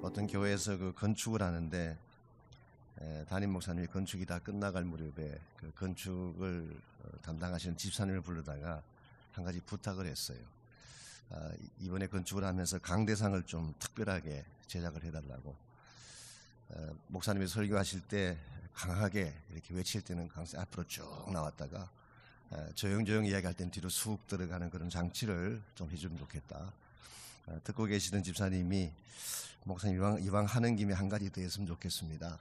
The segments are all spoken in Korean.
어떤 교회에서 그 건축을 하는데 담임 목사님이 건축이 다 끝나갈 무렵에 그 건축을 담당하시는 집사님을 부르다가 한 가지 부탁을 했어요. 이번에 건축을 하면서 강대상을 좀 특별하게 제작을 해달라고. 목사님이 설교하실 때 강하게 이렇게 외칠 때는 강세 앞으로 쭉 나왔다가 조용조용 이야기할 땐 뒤로 쑥 들어가는 그런 장치를 좀 해주면 좋겠다. 듣고 계시던 집사님이 목사님 이왕 하는 김에 한 가지 더 했으면 좋겠습니다.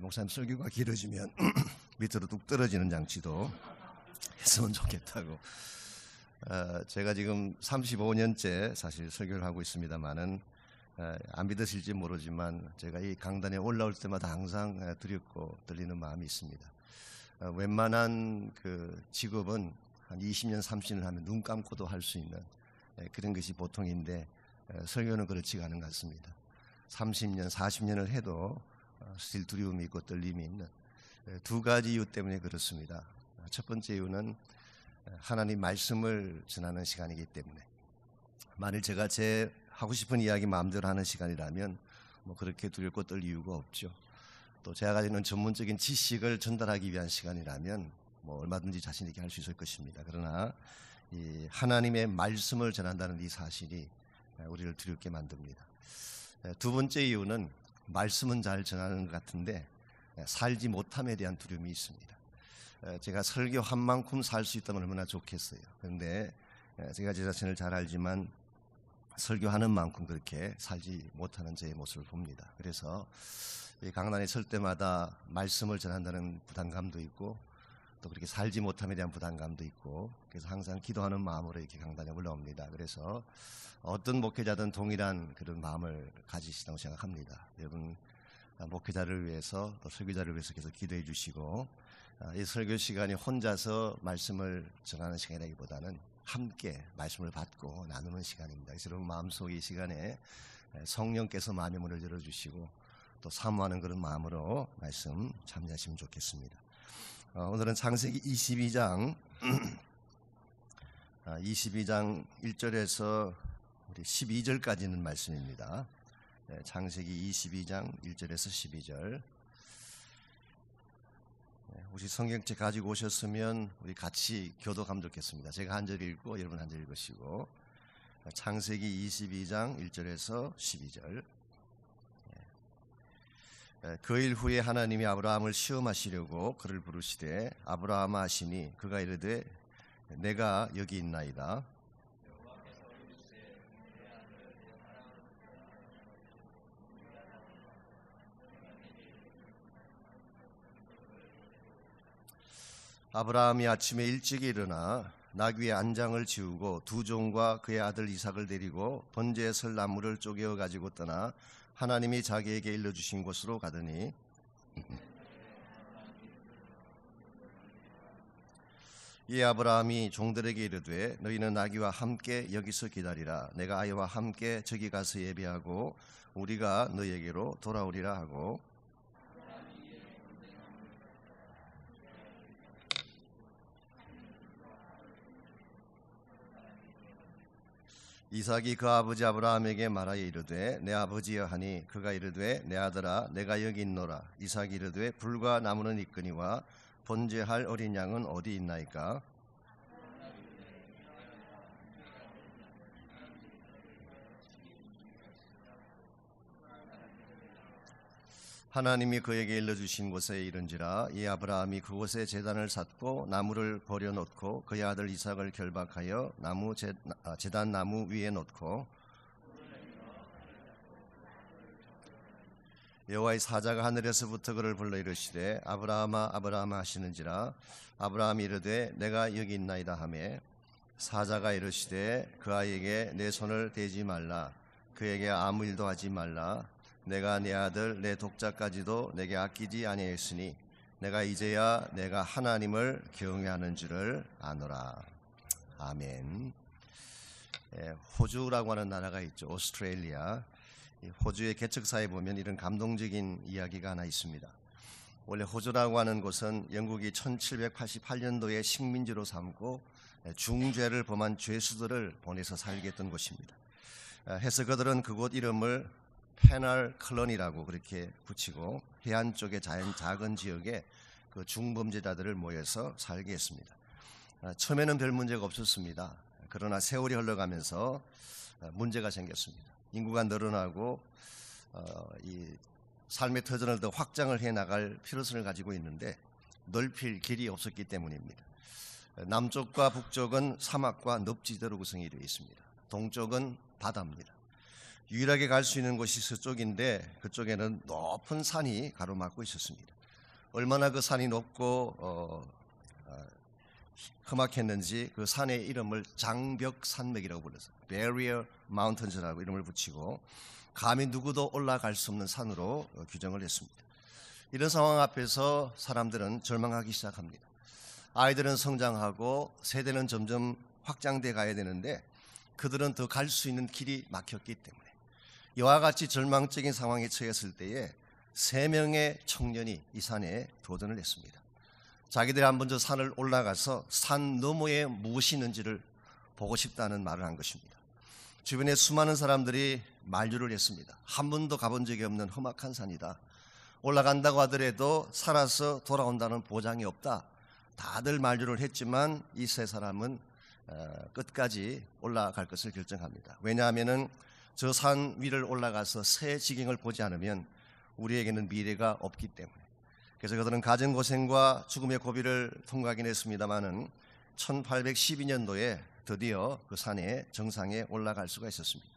목사님 설교가 길어지면 밑으로 뚝 떨어지는 장치도 했으면 좋겠다고. 제가 지금 35년째 사실 설교를 하고 있습니다만은 안 믿으실지 모르지만 제가 이 강단에 올라올 때마다 항상 두렵고 떨리는 마음이 있습니다. 웬만한 그 직업은 한 20년, 30년 하면 눈 감고도 할 수 있는 그런 것이 보통인데 설교는 그렇지가 않은 것 같습니다. 30년, 40년을 해도 스틸 두려움이 있고 떨림이 있는 두 가지 이유 때문에 그렇습니다. 첫 번째 이유는 하나님 말씀을 전하는 시간이기 때문에, 만일 제가 제 하고 싶은 이야기 마음대로 하는 시간이라면 뭐 그렇게 두렵고 떨 이유가 없죠. 또 제가 가지고 있는 전문적인 지식을 전달하기 위한 시간이라면 뭐 얼마든지 자신 있게 할 수 있을 것입니다. 그러나 이 하나님의 말씀을 전한다는 이 사실이 우리를 두렵게 만듭니다. 두 번째 이유는 말씀은 잘 전하는 것 같은데 살지 못함에 대한 두려움이 있습니다. 제가 설교한 만큼 살 수 있다면 얼마나 좋겠어요. 그런데 제가 제 자신을 잘 알지만 설교하는 만큼 그렇게 살지 못하는 제 모습을 봅니다. 그래서 이 강단에 설 때마다 말씀을 전한다는 부담감도 있고 또 그렇게 살지 못함에 대한 부담감도 있고, 그래서 항상 기도하는 마음으로 이렇게 강단에 올라옵니다. 그래서 어떤 목회자든 동일한 그런 마음을 가지시다고 생각합니다. 여러분 목회자를 위해서 또 설교자를 위해서 계속 기도해 주시고, 이 설교 시간이 혼자서 말씀을 전하는 시간이라기보다는 함께 말씀을 받고 나누는 시간입니다. 그래서 여러분 마음속 이 시간에 성령께서 마음의 문을 열어주시고 또 사모하는 그런 마음으로 말씀 참여하시면 좋겠습니다. 오늘은 창세기 22장 1절에서 우리 12절까지는 말씀입니다. 창세기 22장 1절에서 12절. 혹시 성경책 가지고 오셨으면 우리 같이 교독하면 좋겠습니다. 제가 한 절 읽고 여러분 한 절 읽으시고. 창세기 22장 1절에서 12절. 그 일 후에 하나님이 아브라함을 시험하시려고 그를 부르시되 아브라함아 하시니 그가 이르되 내가 여기 있나이다. 아브라함이 아침에 일찍 일어나 나귀의 안장을 지우고 두 종과 그의 아들 이삭을 데리고 번제에 설 나무를 쪼개어 가지고 떠나 하나님이 자기에게 일러주신 곳으로 가더니 이 아브라함이 종들에게 이르되 너희는 나귀와 함께 여기서 기다리라. 내가 아이와 함께 저기 가서 예배하고 우리가 너희에게로 돌아오리라 하고, 이삭이 그 아버지 아브라함에게 말하여 이르되 내 아버지여 하니 그가 이르되 내 아들아 내가 여기 있노라. 이삭이 이르되 불과 나무는 있거니와 번제할 어린 양은 어디 있나이까? 하나님이 그에게 일러주신 곳에 이른지라. 이 아브라함이 그곳에 제단을 쌓고 나무를 버려놓고 그의 아들 이삭을 결박하여 제단 나무 위에 놓고 여호와의 사자가 하늘에서부터 그를 불러 이르시되 아브라함아 아브라함아 하시는지라. 아브라함이 이르되 내가 여기 있나이다 하매 사자가 이르시되 그 아이에게 내 손을 대지 말라. 그에게 아무 일도 하지 말라. 내가 내 아들 내 독자까지도 내게 아끼지 아니하였으니 내가 이제야 내가 하나님을 경외하는 줄을 아노라. 아멘. 호주라고 하는 나라가 있죠. 오스트레일리아. 호주의 개척사에 보면 이런 감동적인 이야기가 하나 있습니다. 원래 호주라고 하는 곳은 영국이 1788년도에 식민지로 삼고 중죄를 범한 죄수들을 보내서 살게 했던 곳입니다. 해서 그들은 그곳 이름을 페널 컬러니라고 그렇게 붙이고 해안 쪽의 작은 지역에 그 중범죄자들을 모여서 살게 했습니다. 처음에는 별 문제가 없었습니다. 그러나 세월이 흘러가면서 문제가 생겼습니다. 인구가 늘어나고 이 삶의 터전을 더 확장을 해나갈 필요성을 가지고 있는데 넓힐 길이 없었기 때문입니다. 남쪽과 북쪽은 사막과 늪지대로 구성이 되어 있습니다. 동쪽은 바다입니다. 유일하게 갈 수 있는 곳이 서쪽인데 그쪽에는 높은 산이 가로막고 있었습니다. 얼마나 그 산이 높고 험악했는지 그 산의 이름을 장벽산맥이라고 불러서 Barrier Mountains라고 이름을 붙이고 감히 누구도 올라갈 수 없는 산으로 규정을 했습니다. 이런 상황 앞에서 사람들은 절망하기 시작합니다. 아이들은 성장하고 세대는 점점 확장돼 가야 되는데 그들은 더 갈 수 있는 길이 막혔기 때문에 이와 같이 절망적인 상황에 처했을 때에 3명의 청년이 이 산에 도전을 했습니다. 자기들이 한번 저 산을 올라가서 산 너머에 무엇이 있는지를 보고 싶다는 말을 한 것입니다. 주변에 수많은 사람들이 만류를 했습니다. 한 번도 가본 적이 없는 험악한 산이다. 올라간다고 하더라도 살아서 돌아온다는 보장이 없다. 다들 만류를 했지만 이 3사람은 끝까지 올라갈 것을 결정합니다. 왜냐하면 저 산 위를 올라가서 새 지경을 보지 않으면 우리에게는 미래가 없기 때문에. 그래서 그들은 가진 고생과 죽음의 고비를 통과하긴 했습니다마는 1812년도에 드디어 그 산의 정상에 올라갈 수가 있었습니다.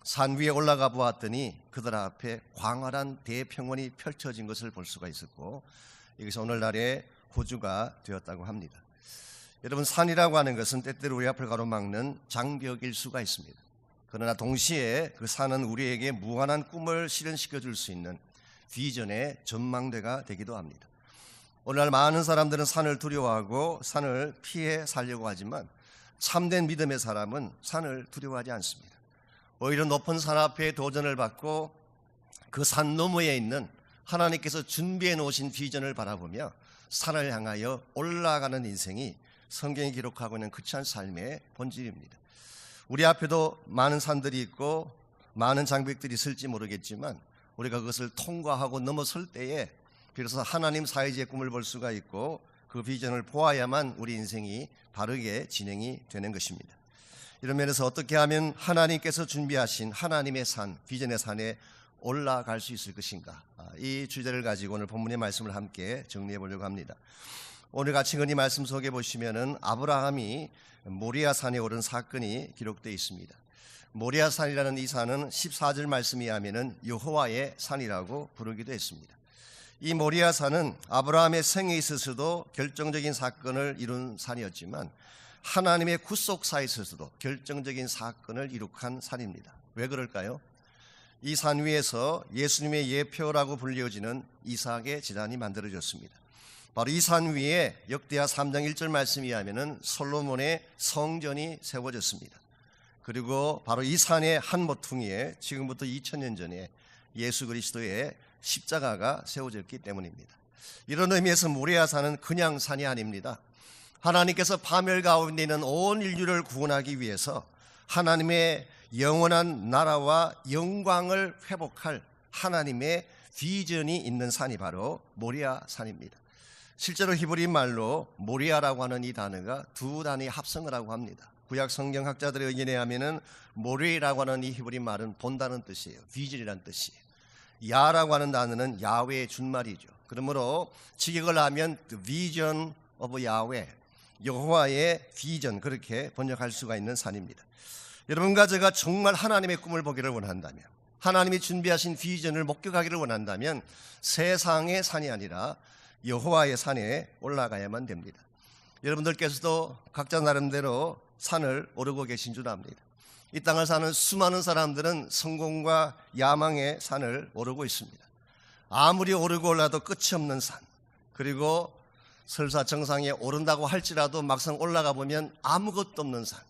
산 위에 올라가 보았더니 그들 앞에 광활한 대평원이 펼쳐진 것을 볼 수가 있었고 이것이 오늘날의 호주가 되었다고 합니다. 여러분, 산이라고 하는 것은 때때로 우리 앞을 가로막는 장벽일 수가 있습니다. 그러나 동시에 그 산은 우리에게 무한한 꿈을 실현시켜 줄 수 있는 비전의 전망대가 되기도 합니다. 오늘날 많은 사람들은 산을 두려워하고 산을 피해 살려고 하지만 참된 믿음의 사람은 산을 두려워하지 않습니다. 오히려 높은 산 앞에 도전을 받고 그 산 너머에 있는 하나님께서 준비해 놓으신 비전을 바라보며 산을 향하여 올라가는 인생이 성경이 기록하고 있는 크리스찬 삶의 본질입니다. 우리 앞에도 많은 산들이 있고 많은 장벽들이 있을지 모르겠지만 우리가 그것을 통과하고 넘어설 때에 비로소 하나님 사이즈의 꿈을 볼 수가 있고 그 비전을 보아야만 우리 인생이 바르게 진행이 되는 것입니다. 이런 면에서 어떻게 하면 하나님께서 준비하신 하나님의 산, 비전의 산에 올라갈 수 있을 것인가, 이 주제를 가지고 오늘 본문의 말씀을 함께 정리해 보려고 합니다. 오늘 같이 이 말씀 속에 보시면은 아브라함이 모리아 산에 오른 사건이 기록되어 있습니다. 모리아 산이라는 이 산은 14절 말씀에 하면은 여호와의 산이라고 부르기도 했습니다. 이 모리아 산은 아브라함의 생에 있어서도 결정적인 사건을 이룬 산이었지만 하나님의 구속사에 있어서도 결정적인 사건을 이룩한 산입니다. 왜 그럴까요? 이 산 위에서 예수님의 예표라고 불려지는 이삭의 제단이 만들어졌습니다. 바로 이 산 위에 역대하 3장 1절 말씀에 하면은 솔로몬의 성전이 세워졌습니다. 그리고 바로 이 산의 한 모퉁이에 지금부터 2000년 전에 예수 그리스도의 십자가가 세워졌기 때문입니다. 이런 의미에서 모리아 산은 그냥 산이 아닙니다. 하나님께서 파멸 가운데 있는 온 인류를 구원하기 위해서 하나님의 영원한 나라와 영광을 회복할 하나님의 비전이 있는 산이 바로 모리아 산입니다. 실제로 히브리 말로 모리아라고 하는 이 단어가 두 단위 합성을 하고 합니다. 구약 성경 학자들의 의견에 하면은 모리라고 하는 이 히브리 말은 본다는 뜻이에요. 비전이라는 뜻이에요. 야라고 하는 단어는 야훼의 준말이죠. 그러므로 직역을 하면 The Vision of Yahweh, 여호와의 비전, 그렇게 번역할 수가 있는 산입니다. 여러분과 제가 정말 하나님의 꿈을 보기를 원한다면, 하나님이 준비하신 비전을 목격하기를 원한다면 세상의 산이 아니라 여호와의 산에 올라가야만 됩니다. 여러분들께서도 각자 나름대로 산을 오르고 계신 줄 압니다. 이 땅을 사는 수많은 사람들은 성공과 야망의 산을 오르고 있습니다. 아무리 오르고 올라도 끝이 없는 산, 그리고 설사 정상에 오른다고 할지라도 막상 올라가 보면 아무것도 없는 산,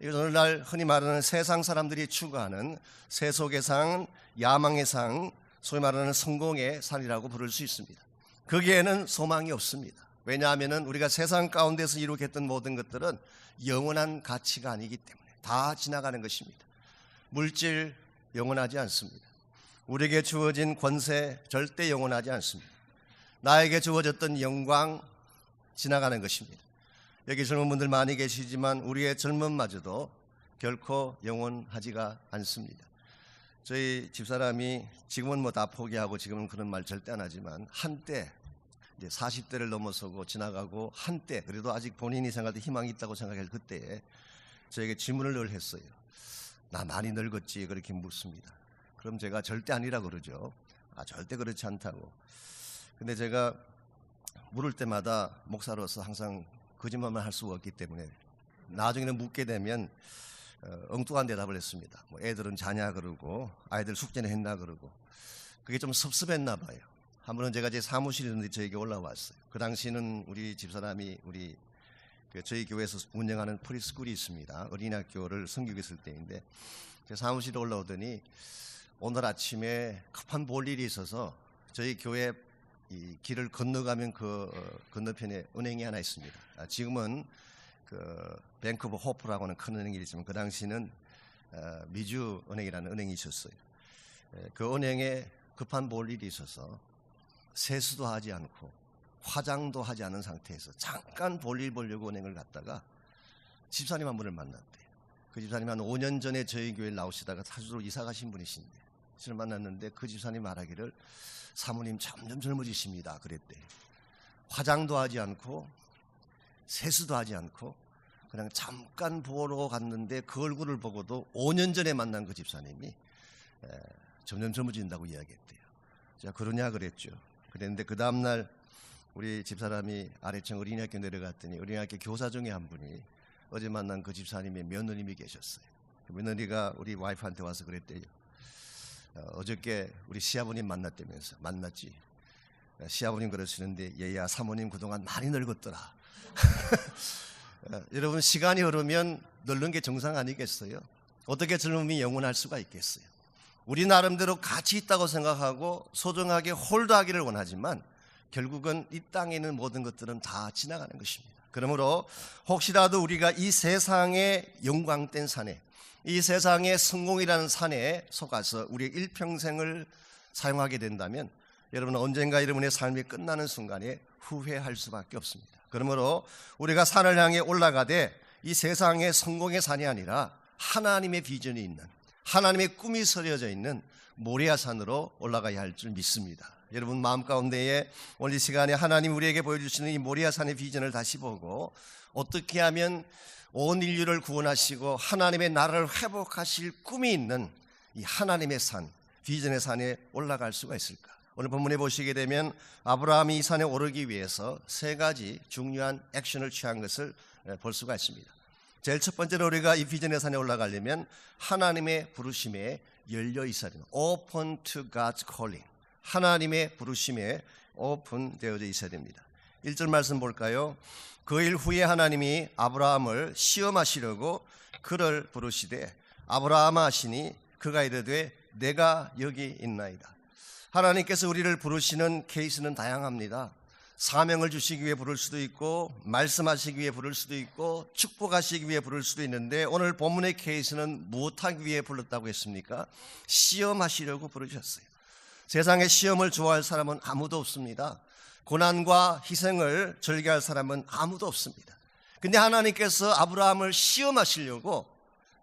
이건 오늘날 흔히 말하는 세상 사람들이 추구하는 세속의 상, 야망의 상, 소위 말하는 성공의 산이라고 부를 수 있습니다. 거기에는 소망이 없습니다. 왜냐하면 우리가 세상 가운데서 이룩했던 모든 것들은 영원한 가치가 아니기 때문에 다 지나가는 것입니다. 물질 영원하지 않습니다. 우리에게 주어진 권세 절대 영원하지 않습니다. 나에게 주어졌던 영광 지나가는 것입니다. 여기 젊은 분들 많이 계시지만 우리의 젊음마저도 결코 영원하지가 않습니다. 저희 집사람이 지금은 뭐 다 포기하고 지금은 그런 말 절대 안 하지만 한때 이제 40대를 넘어서고 지나가고 한때 그래도 아직 본인이 생각할 때 희망이 있다고 생각할 그때에 저에게 질문을 늘 했어요. 나 많이 늙었지? 그렇게 묻습니다. 그럼 제가 절대 아니라고 그러죠. 절대 그렇지 않다고. 근데 제가 물을 때마다 목사로서 항상 거짓말만 할 수가 없기 때문에 나중에는 묻게 되면 엉뚱한 대답을 했습니다. 뭐 애들은 자냐 그러고 아이들 숙제는 했나 그러고 그게 좀 섭섭했나 봐요. 한 번은 제가 제 사무실에 있는데 저에게 올라왔어요. 그 당시는 우리 집사람이 저희 교회에서 운영하는 프리스쿨이 있습니다. 어린이학교를 섬기고 있을 때인데 제 사무실에 올라오더니 오늘 아침에 급한 볼 일이 있어서 저희 교회 이 길을 건너가면 그 건너편에 은행이 하나 있습니다. 지금은 그 뱅크 오브 호프라고 하는 큰 은행이 있지만 그 당시는 미주 은행이라는 은행이 있었어요. 그 은행에 급한 볼 일이 있어서 세수도 하지 않고 화장도 하지 않은 상태에서 잠깐 볼일 보려고 은행을 갔다가 집사님 한 분을 만났대요. 그 집사님 한 5년 전에 저희 교회에 나오시다가 사주로 이사 가신 분이신데 저를 만났는데 그 집사님 말하기를 사모님 점점 젊어지십니다 그랬대요. 화장도 하지 않고 세수도 하지 않고 그냥 잠깐 보러 갔는데 그 얼굴을 보고도 5년 전에 만난 그 집사님이 점점 젊어진다고 이야기했대요. 제가 그러냐 그랬죠. 그랬는데 그 다음날 우리 집사람이 아래층 어린이학교 내려갔더니 어린이학교 교사 중에 한 분이 어제 만난 그 집사님의 며느님이 계셨어요. 그 며느리가 우리 와이프한테 와서 그랬대요. 어저께 우리 시아버님 만났다면서. 만났지. 시아버님 그러시는데 얘야 사모님 그동안 많이 늙었더라. 여러분 시간이 흐르면 늙는 게 정상 아니겠어요? 어떻게 젊음이 영원할 수가 있겠어요? 우리 나름대로 가치 있다고 생각하고 소중하게 홀드하기를 원하지만 결국은 이 땅에 있는 모든 것들은 다 지나가는 것입니다. 그러므로 혹시라도 우리가 이 세상의 영광된 산에 이 세상의 성공이라는 산에 속아서 우리의 일평생을 사용하게 된다면 여러분 언젠가 여러분의 삶이 끝나는 순간에 후회할 수밖에 없습니다. 그러므로 우리가 산을 향해 올라가되 이 세상의 성공의 산이 아니라 하나님의 비전이 있는 하나님의 꿈이 서려져 있는 모리아 산으로 올라가야 할 줄 믿습니다. 여러분 마음 가운데에 오늘 이 시간에 하나님 우리에게 보여주시는 이 모리아 산의 비전을 다시 보고 어떻게 하면 온 인류를 구원하시고 하나님의 나라를 회복하실 꿈이 있는 이 하나님의 산, 비전의 산에 올라갈 수가 있을까? 오늘 본문에 보시게 되면 아브라함이 이 산에 오르기 위해서 세 가지 중요한 액션을 취한 것을 볼 수가 있습니다. 제일 첫 번째로 우리가 이 비전의 산에 올라가려면 하나님의 부르심에 열려 있어야 됩니다. Open to God's calling. 하나님의 부르심에 오픈되어져 있어야 됩니다. 1절 말씀 볼까요? 그 일 후에 하나님이 아브라함을 시험하시려고 그를 부르시되 아브라함아 하시니 그가 이르되 내가 여기 있나이다. 하나님께서 우리를 부르시는 케이스는 다양합니다. 사명을 주시기 위해 부를 수도 있고 말씀하시기 위해 부를 수도 있고 축복하시기 위해 부를 수도 있는데 오늘 본문의 케이스는 무엇하기 위해 불렀다고 했습니까? 시험하시려고 부르셨어요. 세상에 시험을 좋아할 사람은 아무도 없습니다. 고난과 희생을 즐겨할 사람은 아무도 없습니다. 근데 하나님께서 아브라함을 시험하시려고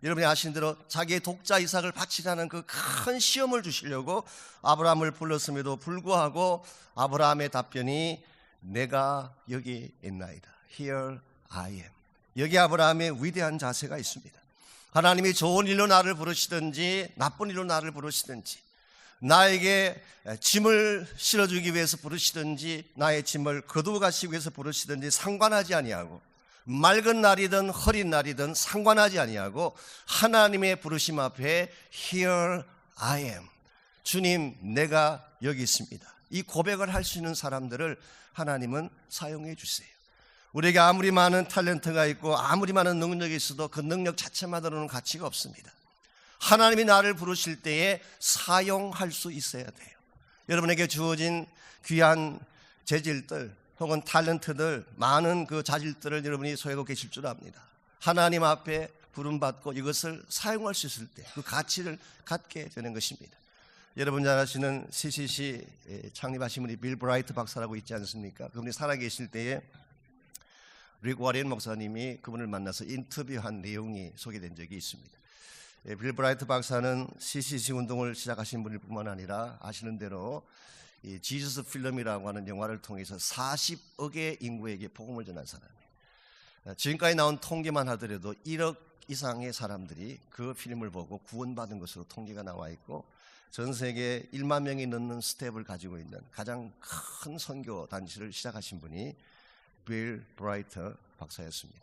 여러분이 아시는 대로 자기의 독자 이삭을 바치라는 그 큰 시험을 주시려고 아브라함을 불렀음에도 불구하고 아브라함의 답변이 내가 여기 있나이다. Here I am. 여기 아브라함의 위대한 자세가 있습니다. 하나님이 좋은 일로 나를 부르시든지 나쁜 일로 나를 부르시든지 나에게 짐을 실어주기 위해서 부르시든지 나의 짐을 거두어 가시기 위해서 부르시든지 상관하지 아니하고 맑은 날이든 흐린 날이든 상관하지 아니하고 하나님의 부르심 앞에 Here I am. 주님 내가 여기 있습니다. 이 고백을 할 수 있는 사람들을 하나님은 사용해 주세요. 우리에게 아무리 많은 탤런트가 있고 아무리 많은 능력이 있어도 그 능력 자체만으로는 가치가 없습니다. 하나님이 나를 부르실 때에 사용할 수 있어야 돼요. 여러분에게 주어진 귀한 재질들 혹은 탤런트들 많은 그 자질들을 여러분이 소유하고 계실 줄 압니다. 하나님 앞에 부름받고 이것을 사용할 수 있을 때 그 가치를 갖게 되는 것입니다. 여러분 잘 아시는 CCC 창립하신 분이 빌 브라이트 박사라고 있지 않습니까? 그분이 살아계실 때에 릭 워렌 목사님이 그분을 만나서 인터뷰한 내용이 소개된 적이 있습니다. 빌 브라이트 박사는 CCC 운동을 시작하신 분일 뿐만 아니라 아시는 대로 이 지저스 필름이라고 하는 영화를 통해서 40억의 인구에게 복음을 전한 사람이에요. 지금까지 나온 통계만 하더라도 1억 이상의 사람들이 그 필름을 보고 구원받은 것으로 통계가 나와 있고, 전 세계 1만 명이 넘는 스텝을 가지고 있는 가장 큰 선교 단체를 시작하신 분이 빌 브라이트 박사였습니다.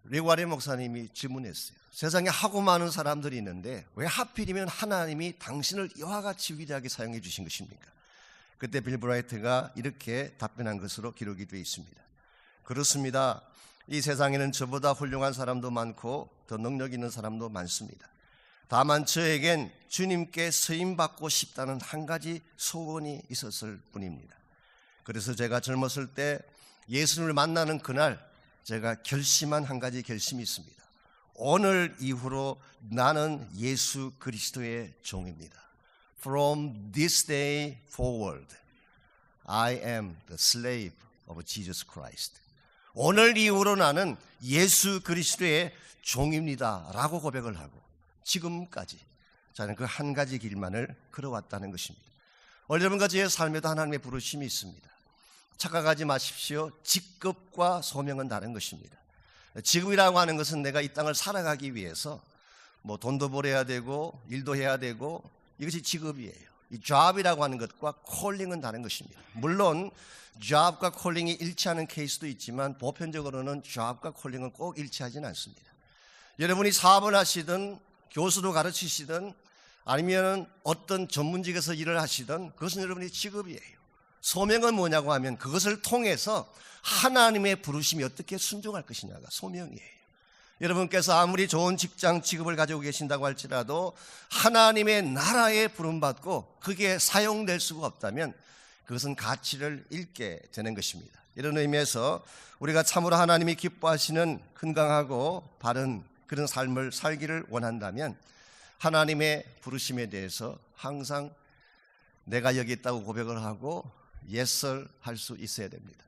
릭 워렌 목사님이 질문했어요. 세상에 하고 많은 사람들이 있는데 왜 하필이면 하나님이 당신을 이와 같이 위대하게 사용해 주신 것입니까? 그때 빌 브라이트가 이렇게 답변한 것으로 기록이 되어 있습니다. 그렇습니다. 이 세상에는 저보다 훌륭한 사람도 많고 더 능력 있는 사람도 많습니다. 다만 저에겐 주님께 쓰임받고 싶다는 한 가지 소원이 있었을 뿐입니다. 그래서 제가 젊었을 때 예수님을 만나는 그날 제가 결심한 한 가지 결심이 있습니다. 오늘 이후로 나는 예수 그리스도의 종입니다. From this day forward, I am the slave of Jesus Christ. 오늘 이후로 나는 예수 그리스도의 종입니다 라고 고백을 하고 지금까지 저는 그 한 가지 길만을 걸어왔다는 것입니다. 여러분과 제 삶에도 하나님의 부르심이 있습니다. 착각하지 마십시오. 직급과 소명은 다른 것입니다. 직업이라고 하는 것은 내가 이 땅을 살아가기 위해서 뭐 돈도 벌어야 되고 일도 해야 되고 이것이 직업이에요. 이 job이라고 하는 것과 calling은 다른 것입니다. 물론 job과 calling이 일치하는 케이스도 있지만 보편적으로는 job과 calling은 꼭 일치하지는 않습니다. 여러분이 사업을 하시든 교수도 가르치시든 아니면 어떤 전문직에서 일을 하시든 그것은 여러분의 직업이에요. 소명은 뭐냐고 하면 그것을 통해서 하나님의 부르심이 어떻게 순종할 것이냐가 소명이에요. 여러분께서 아무리 좋은 직장 직업을 가지고 계신다고 할지라도 하나님의 나라에 부름받고 그게 사용될 수가 없다면 그것은 가치를 잃게 되는 것입니다. 이런 의미에서 우리가 참으로 하나님이 기뻐하시는 건강하고 바른 그런 삶을 살기를 원한다면 하나님의 부르심에 대해서 항상 내가 여기 있다고 고백을 하고 예설할 수 있어야 됩니다.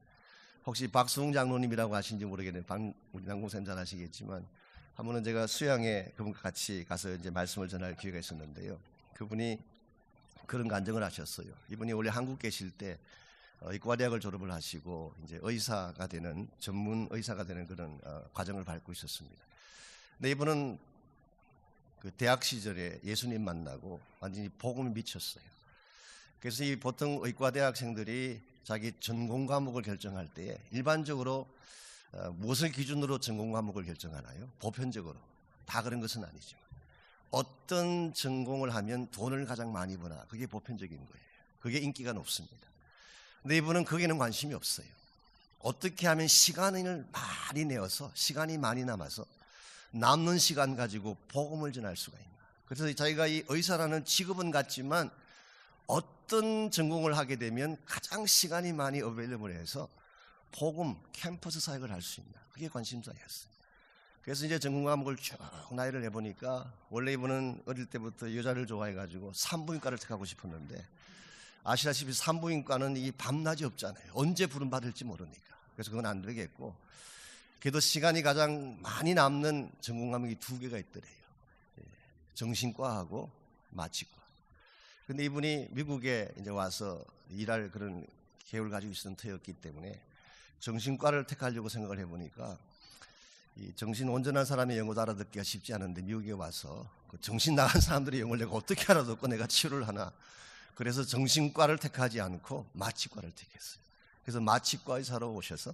혹시 박수웅 장로님이라고 아신지 모르겠는데 우리 남공생 잘 아시겠지만 한 번은 제가 수양에 그분과 같이 가서 이제 말씀을 전할 기회가 있었는데요. 그분이 그런 간증을 하셨어요. 이분이 원래 한국 계실 때 의과대학을 졸업을 하시고 이제 의사가 되는 전문 의사가 되는 그런 과정을 밟고 있었습니다. 근데 이분은 그 대학 시절에 예수님 만나고 완전히 복음에 미쳤어요. 그래서 이 보통 의과대학생들이 자기 전공 과목을 결정할 때 일반적으로 무엇을 기준으로 전공 과목을 결정하나요? 보편적으로 다 그런 것은 아니지만 어떤 전공을 하면 돈을 가장 많이 버나 그게 보편적인 거예요. 그게 인기가 높습니다. 근데 이분은 거기는 관심이 없어요. 어떻게 하면 시간을 많이 내어서 시간이 많이 남아서 남는 시간 가지고 복음을 전할 수가 있나. 그래서 자기가 이 의사라는 직업은 같지만 어떤 전공을 하게 되면 가장 시간이 많이 어베일러블해서 복음, 캠퍼스 사역을 할 수 있나. 그게 관심사였어요. 그래서 이제 전공 과목을 쭉 나이를 해보니까 원래 이분은 어릴 때부터 여자를 좋아해가지고 산부인과를 택하고 싶었는데 아시다시피 산부인과는 이 밤낮이 없잖아요. 언제 부름받을지 모르니까. 그래서 그건 안 되겠고 그래도 시간이 가장 많이 남는 전공 과목이 2개가 있더래요. 정신과하고 마취과. 근데 이분이 미국에 이제 와서 일할 그런 계획을 가지고 있었던 터였기 때문에 정신과를 택하려고 생각을 해보니까 이 정신 온전한 사람의 영어도 알아듣기가 쉽지 않은데 미국에 와서 그 정신 나간 사람들의 영어를 내가 어떻게 알아듣고 내가 치료를 하나. 그래서 정신과를 택하지 않고 마취과를 택했어요. 그래서 마취과 의사로 오셔서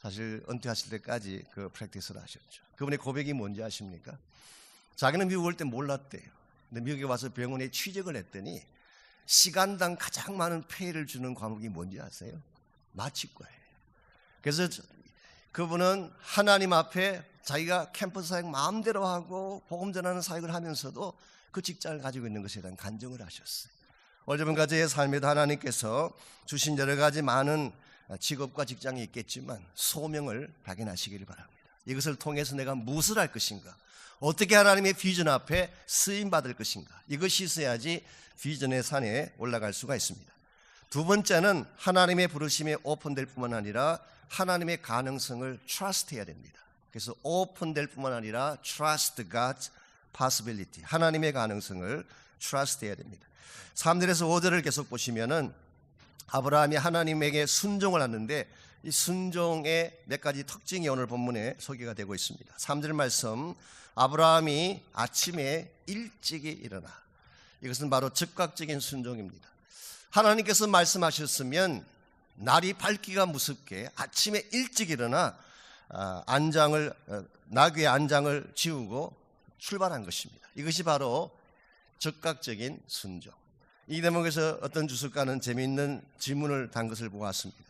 사실 은퇴하실 때까지 그 프랙티스를 하셨죠. 그분의 고백이 뭔지 아십니까? 자기는 미국 올 때 몰랐대요. 근데 미국에 와서 병원에 취직을 했더니 시간당 가장 많은 페이를 주는 과목이 뭔지 아세요? 마취과예요. 그래서 그분은 하나님 앞에 자기가 캠퍼스 사역 마음대로 하고 복음 전하는 사역을 하면서도 그 직장을 가지고 있는 것에 대한 간증을 하셨어요. 여러분과 저의 삶에도 하나님께서 주신 여러 가지 많은 직업과 직장이 있겠지만 소명을 발견하시기를 바랍니다. 이것을 통해서 내가 무엇을 할 것인가? 어떻게 하나님의 비전 앞에 쓰임받을 것인가? 이것이 있어야지 비전의 산에 올라갈 수가 있습니다. 두 번째는 하나님의 부르심에 오픈될 뿐만 아니라 하나님의 가능성을 trust해야 됩니다. 그래서 오픈될 뿐만 아니라 trust God's possibility, 하나님의 가능성을 trust해야 됩니다. 3절에서 5절을 계속 보시면은 아브라함이 하나님에게 순종을 하는데 이 순종의 몇 가지 특징이 오늘 본문에 소개가 되고 있습니다. 3절 말씀, 아브라함이 아침에 일찍이 일어나. 이것은 바로 즉각적인 순종입니다. 하나님께서 말씀하셨으면 날이 밝기가 무섭게 아침에 일찍 일어나 나귀의 안장을 지우고 출발한 것입니다. 이것이 바로 즉각적인 순종. 이 대목에서 어떤 주석가는 재미있는 질문을 단 것을 보았습니다.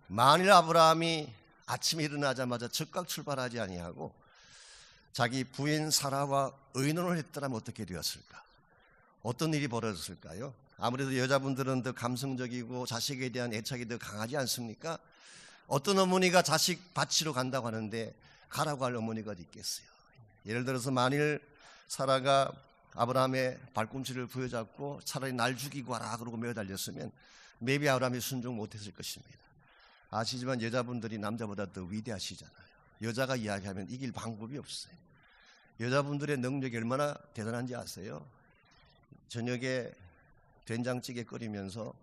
만일 아브라함이 아침에 일어나자마자 즉각 출발하지 아니하고 자기 부인 사라와 의논을 했더라면 어떻게 되었을까? 어떤 일이 벌어졌을까요? 아무래도 여자분들은 더 감성적이고 자식에 대한 애착이 더 강하지 않습니까? 어떤 어머니가 자식 바치러 간다고 하는데 가라고 할 어머니가 어디 있겠어요? 예를 들어서 만일 사라가 아브라함의 발꿈치를 부여잡고 차라리 날 죽이고 하라 그러고 매어달렸으면 maybe 아브라함이 순종 못했을 것입니다. 아시지만 여자분들이 남자보다 더 위대하시잖아요. 여자가 이야기하면 이길 방법이 없어요. 여자분들의 능력이 얼마나 대단한지 아세요? 저녁에 된장찌개 끓이면서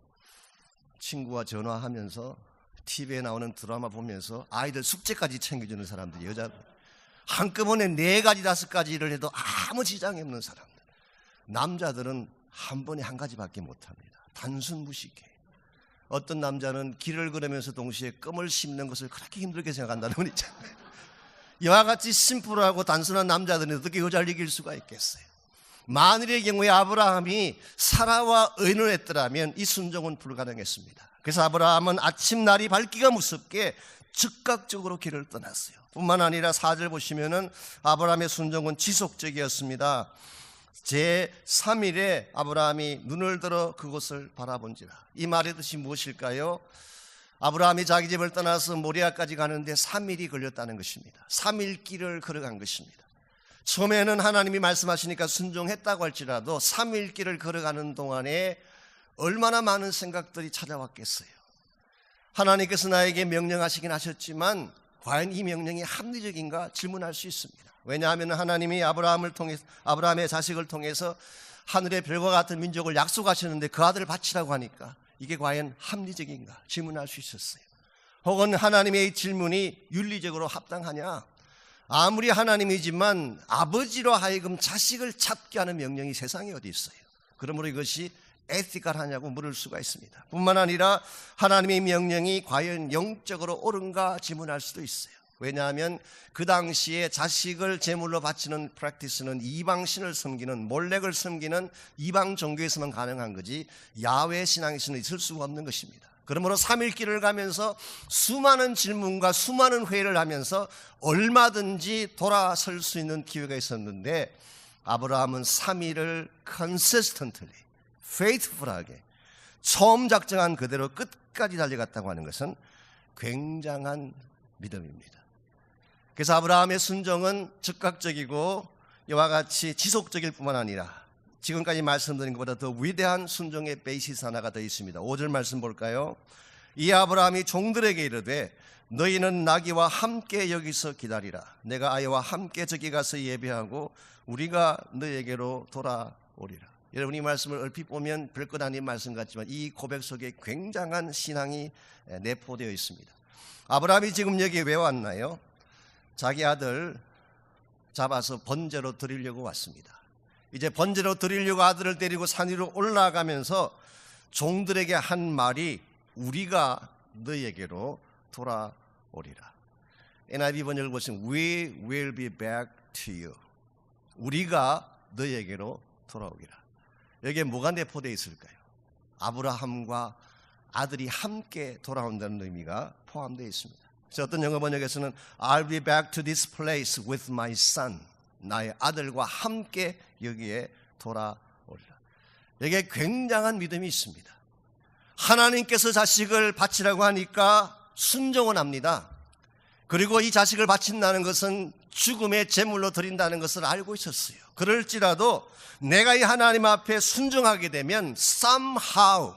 친구와 전화하면서 TV에 나오는 드라마 보면서 아이들 숙제까지 챙겨주는 사람들, 여자 한꺼번에 4가지 5가지를 해도 아무 지장이 없는 사람들. 남자들은 한 번에 한 가지밖에 못합니다. 단순 무식해. 어떤 남자는 길을 걸으면서 동시에 껌을 씹는 것을 그렇게 힘들게 생각한다는 분 있잖아요. 이와 같이 심플하고 단순한 남자들은 어떻게 여자를 이길 수가 있겠어요? 만일의 경우에 아브라함이 사라와 의논했더라면 이 순종은 불가능했습니다. 그래서 아브라함은 아침 날이 밝기가 무섭게 즉각적으로 길을 떠났어요. 뿐만 아니라 4절 보시면은 아브라함의 순종은 지속적이었습니다. 제3일에 아브라함이 눈을 들어 그곳을 바라본지라. 이 말의 뜻이 무엇일까요? 아브라함이 자기 집을 떠나서 모리아까지 가는데 3일이 걸렸다는 것입니다. 3일 길을 걸어간 것입니다. 처음에는 하나님이 말씀하시니까 순종했다고 할지라도 3일 길을 걸어가는 동안에 얼마나 많은 생각들이 찾아왔겠어요. 하나님께서 나에게 명령하시긴 하셨지만 과연 이 명령이 합리적인가 질문할 수 있습니다. 왜냐하면 하나님이 아브라함의 자식을 통해서 하늘의 별과 같은 민족을 약속하셨는데 그 아들을 바치라고 하니까 이게 과연 합리적인가 질문할 수 있었어요. 혹은 하나님의 이 질문이 윤리적으로 합당하냐? 아무리 하나님이지만 아버지로 하여금 자식을 찾게 하는 명령이 세상에 어디 있어요? 그러므로 이것이 에티컬하냐고 물을 수가 있습니다. 뿐만 아니라 하나님의 명령이 과연 영적으로 옳은가 질문할 수도 있어요. 왜냐하면 그 당시에 자식을 제물로 바치는 프랙티스는 이방신을 섬기는, 몰렉을 섬기는 이방 종교에서만 가능한 거지 야훼 신앙에서는 있을 수가 없는 것입니다. 그러므로 3일 길을 가면서 수많은 질문과 수많은 회의를 하면서 얼마든지 돌아설 수 있는 기회가 있었는데 아브라함은 3일을 consistently, faithful하게 처음 작정한 그대로 끝까지 달려갔다고 하는 것은 굉장한 믿음입니다. 그래서 아브라함의 순종은 즉각적이고 이와 같이 지속적일 뿐만 아니라 지금까지 말씀드린 것보다 더 위대한 순종의 베이시스 하나가 더 있습니다. 5절 말씀 볼까요? 이 아브라함이 종들에게 이르되 너희는 나귀와 함께 여기서 기다리라. 내가 아이와 함께 저기 가서 예배하고 우리가 너에게로 돌아오리라. 여러분 이 말씀을 얼핏 보면 별것 아닌 말씀 같지만 이 고백 속에 굉장한 신앙이 내포되어 있습니다. 아브라함이 지금 여기에 왜 왔나요? 자기 아들 잡아서 번제로 드리려고 왔습니다. 이제 번제로 드리려고 아들을 데리고 산 위로 올라가면서 종들에게 한 말이 우리가 너에게로 돌아오리라. NIV 번역을 보시면 We will be back to you. 우리가 너에게로 돌아오리라. 여기에 뭐가 내포되어 있을까요? 아브라함과 아들이 함께 돌아온다는 의미가 포함되어 있습니다. 어떤 영어 번역에서는 I'll be back to this place with my son. 나의 아들과 함께 여기에 돌아오리라. 여기에 굉장한 믿음이 있습니다. 하나님께서 자식을 바치라고 하니까 순종은 합니다. 그리고 이 자식을 바친다는 것은 죽음의 제물로 드린다는 것을 알고 있었어요. 그럴지라도 내가 이 하나님 앞에 순종하게 되면 somehow,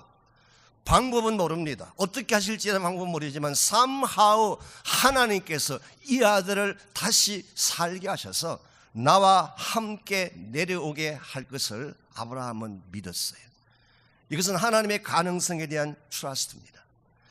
방법은 모릅니다. 어떻게 하실지는 방법은 모르지만 somehow 하나님께서 이 아들을 다시 살게 하셔서 나와 함께 내려오게 할 것을 아브라함은 믿었어요. 이것은 하나님의 가능성에 대한 트러스트입니다.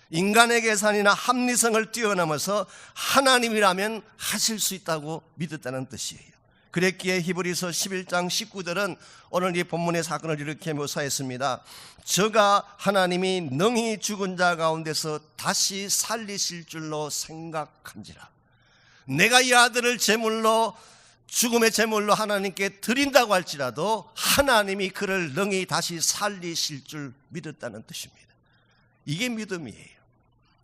인간의 계산이나 합리성을 뛰어넘어서 하나님이라면 하실 수 있다고 믿었다는 뜻이에요. 그랬기에 히브리서 11장 19절은 오늘 이 본문의 사건을 이렇게 묘사했습니다. 저가 하나님이 능히 죽은 자 가운데서 다시 살리실 줄로 생각한지라. 내가 이 아들을 제물로, 죽음의 제물로 하나님께 드린다고 할지라도 하나님이 그를 능히 다시 살리실 줄 믿었다는 뜻입니다. 이게 믿음이에요.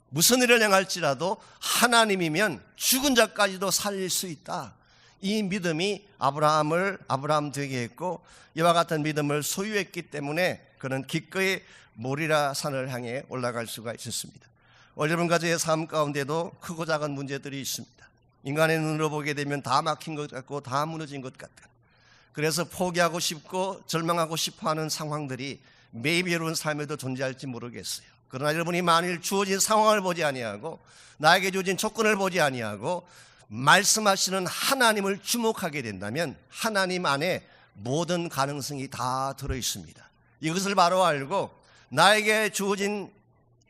무슨 일을 행할지라도 하나님이면 죽은 자까지도 살릴 수 있다. 이 믿음이 아브라함 되게 했고, 이와 같은 믿음을 소유했기 때문에 그는 기꺼이 모리라 산을 향해 올라갈 수가 있었습니다. 여러분 가정의 삶 가운데도 크고 작은 문제들이 있습니다. 인간의 눈으로 보게 되면 다 막힌 것 같고 다 무너진 것 같고, 그래서 포기하고 싶고 절망하고 싶어하는 상황들이 매일 여러분 삶에도 존재할지 모르겠어요. 그러나 여러분이 만일 주어진 상황을 보지 아니하고 나에게 주어진 조건을 보지 아니하고 말씀하시는 하나님을 주목하게 된다면 하나님 안에 모든 가능성이 다 들어있습니다. 이것을 바로 알고 나에게 주어진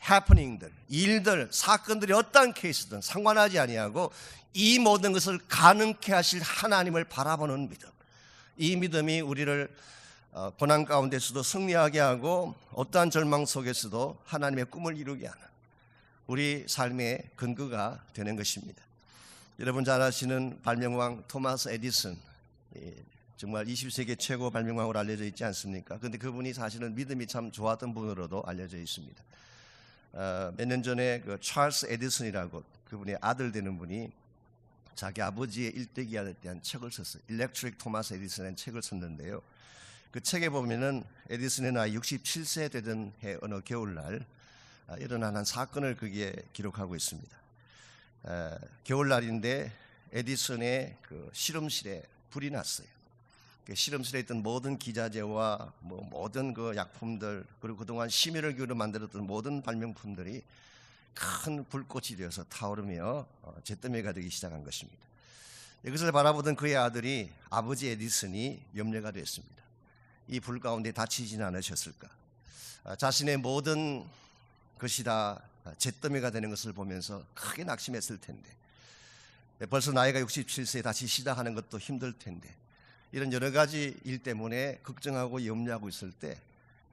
해프닝들, 일들, 사건들이 어떠한 케이스든 상관하지 아니하고 이 모든 것을 가능케 하실 하나님을 바라보는 믿음, 이 믿음이 우리를 고난 가운데서도 승리하게 하고 어떠한 절망 속에서도 하나님의 꿈을 이루게 하는 우리 삶의 근거가 되는 것입니다. 여러분 잘 아시는 발명왕 토마스 에디슨, 정말 20세기 최고 발명왕으로 알려져 있지 않습니까? 그런데 그분이 사실은 믿음이 참 좋았던 분으로도 알려져 있습니다. 몇 년 전에 그 찰스 에디슨이라고 그분의 아들 되는 분이 자기 아버지의 일대기에 대한 책을 썼어요. 일렉트릭 토마스 에디슨이라는 책을 썼는데요. 그 책에 보면은 에디슨의 나이 67세 되던 해 어느 겨울날 일어난 한 사건을 거기에 기록하고 있습니다. 겨울날인데 에디슨의 그 실험실에 불이 났어요. 그 실험실에 있던 모든 기자재와 모든 그 약품들, 그리고 그동안 심혈을 기울여 만들었던 모든 발명품들이 큰 불꽃이 되어서 타오르며 잿더미가 되기 시작한 것입니다. 이것을 바라보던 그의 아들이 아버지 에디슨이 염려가 됐습니다. 이 불 가운데 다치지는 않으셨을까? 자신의 모든 것이 다 잿더미가 되는 것을 보면서 크게 낙심했을 텐데, 벌써 나이가 67세에 다시 시작하는 것도 힘들 텐데, 이런 여러 가지 일 때문에 걱정하고 염려하고 있을 때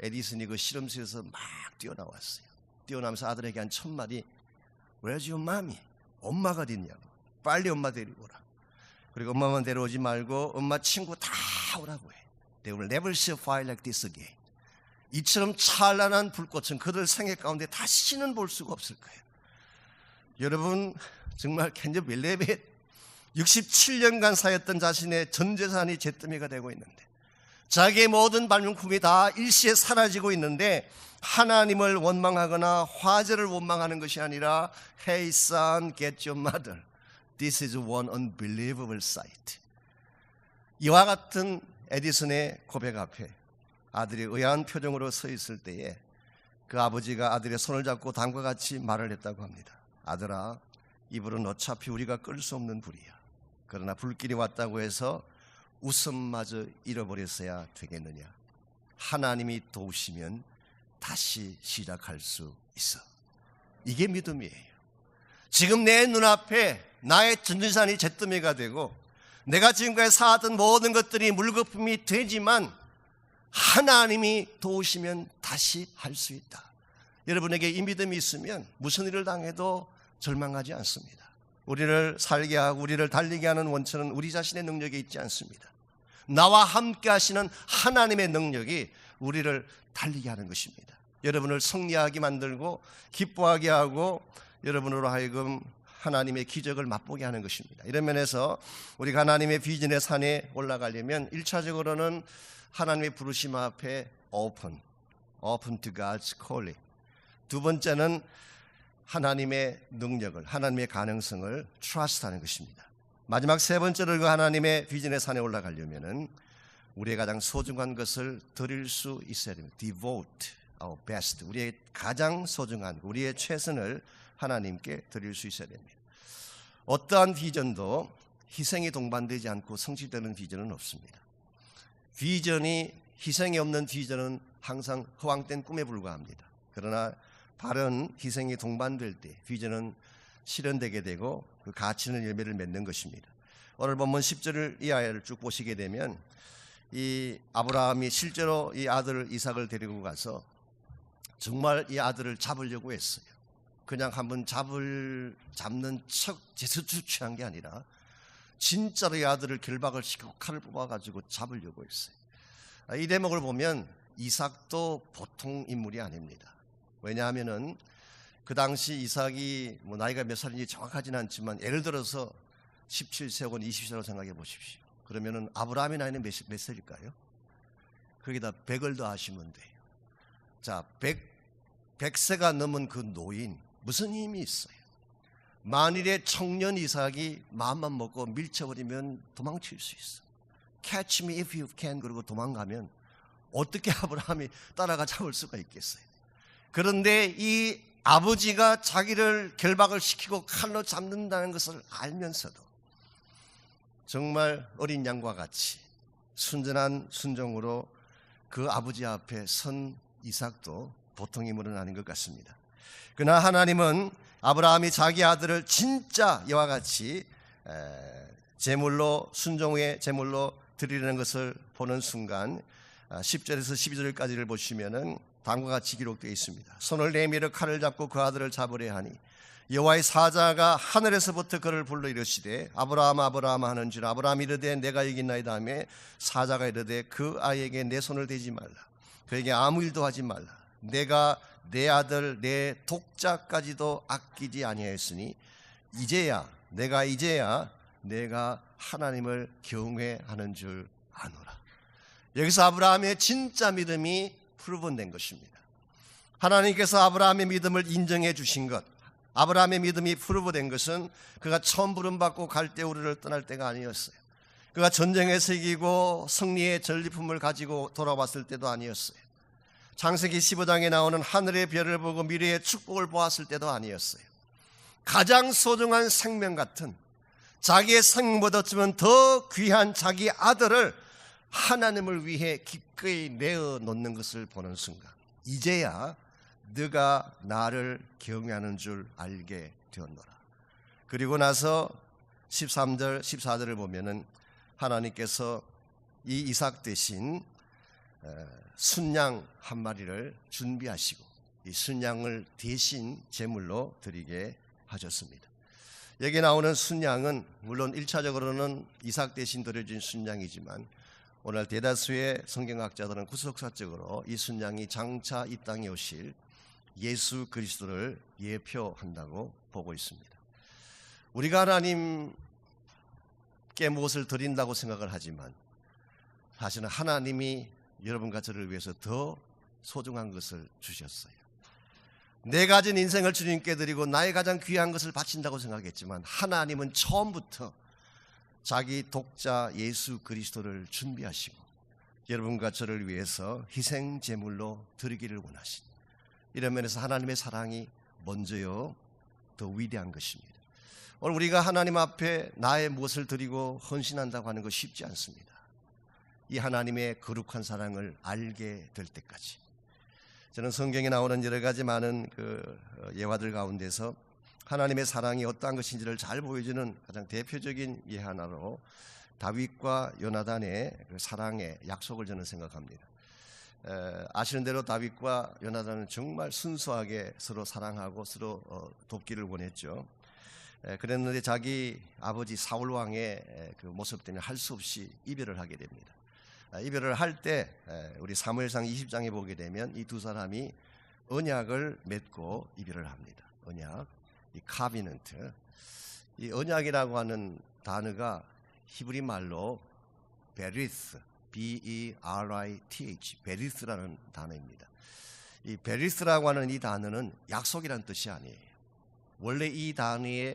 에디슨이 그 실험실에서 막 뛰어나왔어요. 뛰어나면서 아들에게 한 첫 마디, Where's your mommy? 엄마가 어디 있냐고. 빨리 엄마 데리고 오라. 그리고 엄마만 데려오지 말고 엄마 친구 다 오라고 해. They will never see a fire like this again. 이처럼 찬란한 불꽃은 그들 생애 가운데 다시는 볼 수가 없을 거예요. 여러분 정말 캔저 빌레벳 67년간 사였던 자신의 전 재산이 잿더미가 되고 있는데, 자기의 모든 발명품이 다 일시에 사라지고 있는데, 하나님을 원망하거나 화제를 원망하는 것이 아니라 Hey son, get your mother. This is one unbelievable sight. 이와 같은 에디슨의 고백 앞에 아들이 의아한 표정으로 서 있을 때에 그 아버지가 아들의 손을 잡고 다음과 같이 말을 했다고 합니다. 아들아, 이 불은 어차피 우리가 끌 수 없는 불이야. 그러나 불길이 왔다고 해서 웃음마저 잃어버렸어야 되겠느냐. 하나님이 도우시면 다시 시작할 수 있어. 이게 믿음이에요. 지금 내 눈앞에 나의 전재산이 잿더미가 되고 내가 지금까지 쌓았던 모든 것들이 물거품이 되지만 하나님이 도우시면 다시 할 수 있다. 여러분에게 이 믿음이 있으면 무슨 일을 당해도 절망하지 않습니다. 우리를 살게 하고 우리를 달리게 하는 원천은 우리 자신의 능력에 있지 않습니다. 나와 함께 하시는 하나님의 능력이 우리를 달리게 하는 것입니다. 여러분을 승리하게 만들고 기뻐하게 하고 여러분으로 하여금 하나님의 기적을 맛보게 하는 것입니다. 이런 면에서 우리가 하나님의 비전의 산에 올라가려면 1차적으로는 하나님의 부르심 앞에 open to God's calling. 두 번째는 하나님의 능력을, 하나님의 가능성을 trust하는 것입니다. 마지막 세 번째로 그 하나님의 비전의 산에 올라가려면은 우리의 가장 소중한 것을 드릴 수 있어야 됩니다. Devote our best. 우리의 가장 소중한, 우리의 최선을 하나님께 드릴 수 있어야 됩니다. 어떠한 비전도 희생이 동반되지 않고 성취되는 비전은 없습니다. 비전이 희생이 없는 비전은 항상 허황된 꿈에 불과합니다. 그러나 바른 희생이 동반될 때 비전은 실현되게 되고 그 가치는 열매를 맺는 것입니다. 오늘 본문 10절을 이하를 쭉 보시게 되면 이 아브라함이 실제로 이 아들 이삭을 데리고 가서 정말 이 아들을 잡으려고 했어요. 그냥 한번 잡는 척 제스처 취한 게 아니라 진짜로 이 아들을 결박을 시키고 칼을 뽑아가지고 잡으려고 했어요. 이 대목을 보면 이삭도 보통 인물이 아닙니다. 왜냐하면은 그 당시 이삭이 나이가 몇 살인지 정확하지는 않지만 예를 들어서 17세 혹은 20세라고 생각해 보십시오. 그러면은 아브라함의 나이는 몇 살일까요? 거기다 100을 더 하시면 돼요. 자, 100세가 넘은 그 노인 무슨 힘이 있어요? 만일에 청년 이삭이 마음만 먹고 밀쳐버리면 도망칠 수 있어. Catch me if you can. 그러고 도망가면 어떻게 아브라함이 따라가 잡을 수가 있겠어요? 그런데 이 아버지가 자기를 결박을 시키고 칼로 잡는다는 것을 알면서도 정말 어린 양과 같이 순전한 순종으로 그 아버지 앞에 선 이삭도 보통 인물은 아닌 것 같습니다. 그러나 하나님은 아브라함이 자기 아들을 진짜 이와 같이 제물로, 순종의 제물로 드리려는 것을 보는 순간 10절에서 12절까지를 보시면은 다음과 같이 기록되어 있습니다. 손을 내밀어 칼을 잡고 그 아들을 잡으려 하니 여호와의 사자가 하늘에서부터 그를 불러 이르시되 아브라함 아브라함 하는지라. 아브라함이 이르되 내가 여기 있나이다 하매 사자가 이르되 그 아이에게 내 손을 대지 말라. 그에게 아무 일도 하지 말라. 내가 내 아들 내 독자까지도 아끼지 아니하였으니 이제야 내가 하나님을 경외하는 줄 아노라. 여기서 아브라함의 진짜 믿음이 프루븐된 것입니다. 하나님께서 아브라함의 믿음을 인정해 주신 것, 아브라함의 믿음이 프루브된 것은 그가 처음 부름받고 갈대우르를 떠날 때가 아니었어요. 그가 전쟁에서 이기고 승리의 전리품을 가지고 돌아왔을 때도 아니었어요. 창세기 15장에 나오는 하늘의 별을 보고 미래의 축복을 보았을 때도 아니었어요. 가장 소중한 생명 같은, 자기의 생명보다 어쩌면 더 귀한 자기 아들을 하나님을 위해 기꺼이 내어놓는 것을 보는 순간 이제야 네가 나를 경외하는 줄 알게 되었노라. 그리고 나서 13절 14절을 보면은 하나님께서 이 이삭 대신 순양 한 마리를 준비하시고 이 순양을 대신 제물로 드리게 하셨습니다. 여기 나오는 순양은 물론 1차적으로는 이삭 대신 드려진 순양이지만 오늘 대다수의 성경학자들은 구속사적으로 이 순양이 장차 이 땅에 오실 예수 그리스도를 예표한다고 보고 있습니다. 우리가 하나님께 무엇을 드린다고 생각을 하지만 사실은 하나님이 여러분과 저를 위해서 더 소중한 것을 주셨어요. 내 가진 인생을 주님께 드리고 나의 가장 귀한 것을 바친다고 생각했지만 하나님은 처음부터 자기 독자 예수 그리스도를 준비하시고 여러분과 저를 위해서 희생 제물로 드리기를 원하신, 이런 면에서 하나님의 사랑이 먼저요 더 위대한 것입니다. 오늘 우리가 하나님 앞에 나의 무엇을 드리고 헌신한다고 하는 것 쉽지 않습니다. 이 하나님의 거룩한 사랑을 알게 될 때까지. 저는 성경에 나오는 여러 가지 많은 예화들 가운데서 하나님의 사랑이 어떠한 것인지를 잘 보여주는 가장 대표적인 예 하나로 다윗과 요나단의 사랑의 약속을 저는 생각합니다. 아시는 대로 다윗과 요나단은 정말 순수하게 서로 사랑하고 서로 돕기를 원했죠. 그랬는데 자기 아버지 사울 왕의 그 모습 때문에 할 수 없이 이별을 하게 됩니다. 이별을 할 때 우리 사무엘상 20장에 보게 되면 이 두 사람이 언약을 맺고 이별을 합니다. 언약, 이 카비넌트. 이 언약이라고 하는 단어가 히브리 말로 베리스, B-E-R-I-T-H, 베리스라는 단어입니다. 이 베리스라고 하는 이 단어는 약속이라는 뜻이 아니에요. 원래 이 단어의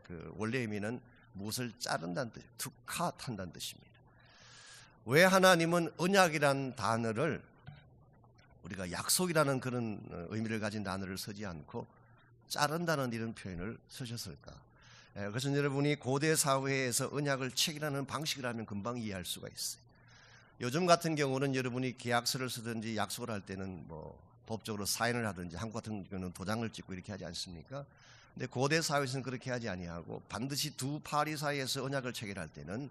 그 원래 의미는 무엇을 자른다는 뜻, to cut 한다는 뜻입니다. 왜 하나님은 언약이라는 단어를 우리가 약속이라는 그런 의미를 가진 단어를 쓰지 않고 자른다는 이런 표현을 쓰셨을까? 그것은 여러분이 고대 사회에서 언약을 체결하는 방식이라면 금방 이해할 수가 있어요. 요즘 같은 경우는 여러분이 계약서를 쓰든지 약속을 할 때는 뭐 법적으로 사인을 하든지 한국 같은 경우는 도장을 찍고 이렇게 하지 않습니까? 근데 고대 사회에서는 그렇게 하지 아니하고 반드시 두 파리 사이에서 언약을 체결할 때는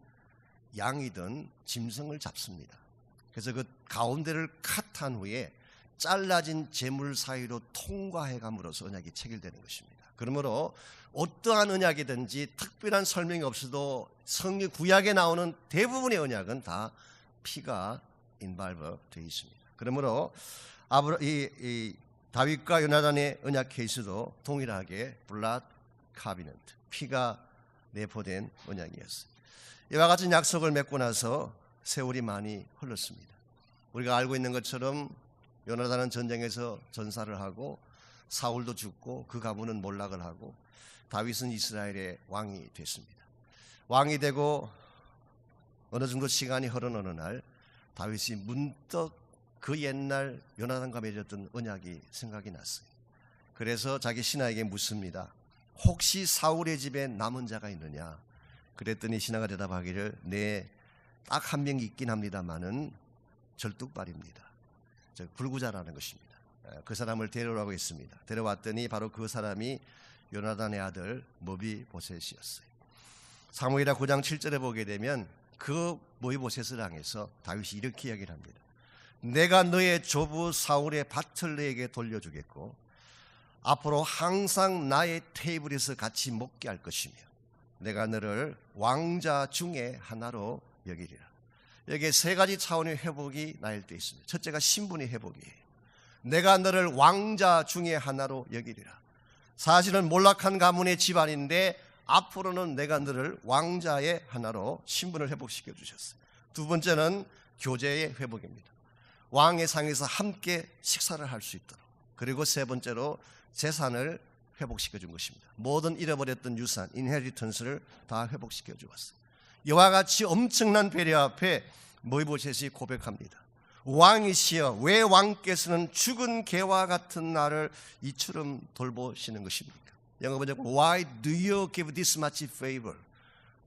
양이든 짐승을 잡습니다. 그래서 그 가운데를 컷한 후에 잘라진 재물 사이로 통과해 감으로써 언약이 체결되는 것입니다. 그러므로 어떠한 언약이든지 특별한 설명이 없어도 성경 구약에 나오는 대부분의 언약은 다 피가 인발브 되어 있습니다. 그러므로 다윗과 요나단의 언약 케이스도 동일하게 블라드 카비넌트, 피가 내포된 언약이었어요. 이와 같은 약속을 맺고 나서 세월이 많이 흘렀습니다. 우리가 알고 있는 것처럼 요나단은 전쟁에서 전사를 하고 사울도 죽고 그 가문은 몰락을 하고 다윗은 이스라엘의 왕이 됐습니다. 왕이 되고 어느 정도 시간이 흐른 어느 날 다윗이 문득 그 옛날 요나단과 맺었던 언약이 생각이 났어요. 그래서 자기 신하에게 묻습니다. 혹시 사울의 집에 남은 자가 있느냐? 그랬더니 신하가 대답하기를 네, 딱 한 명 있긴 합니다마는 절뚝발입니다. 즉 불구자라는 것입니다. 그 사람을 데려오라고 했습니다. 데려왔더니 바로 그 사람이 요나단의 아들 머비보셋이었어요. 사무엘하 9장 7절에 보게 되면 그 머비보셋을 향해서 다윗이 이렇게 이야기를 합니다. 내가 너의 조부 사울의 밭을 너에게 돌려주겠고 앞으로 항상 나의 테이블에서 같이 먹게 할 것이며 내가 너를 왕자 중에 하나로 여기리라. 여기에 세 가지 차원의 회복이 나열되어 있습니다. 첫째가 신분의 회복이에요. 내가 너를 왕자 중에 하나로 여기리라. 사실은 몰락한 가문의 집안인데 앞으로는 내가 너를 왕자의 하나로 신분을 회복시켜 주셨어요. 두 번째는 교제의 회복입니다. 왕의 상에서 함께 식사를 할 수 있도록. 그리고 세 번째로 재산을 회복시켜 준 것입니다. 모든 잃어버렸던 유산, 인헤리턴스를 다 회복시켜 주었어요. 이와 같이 엄청난 배려 앞에 머비보셋이 고백합니다. 왕이시여, 왜 왕께서는 죽은 개와 같은 나를 이처럼 돌보시는 것입니까? 영어 번역 Why do you give this much favor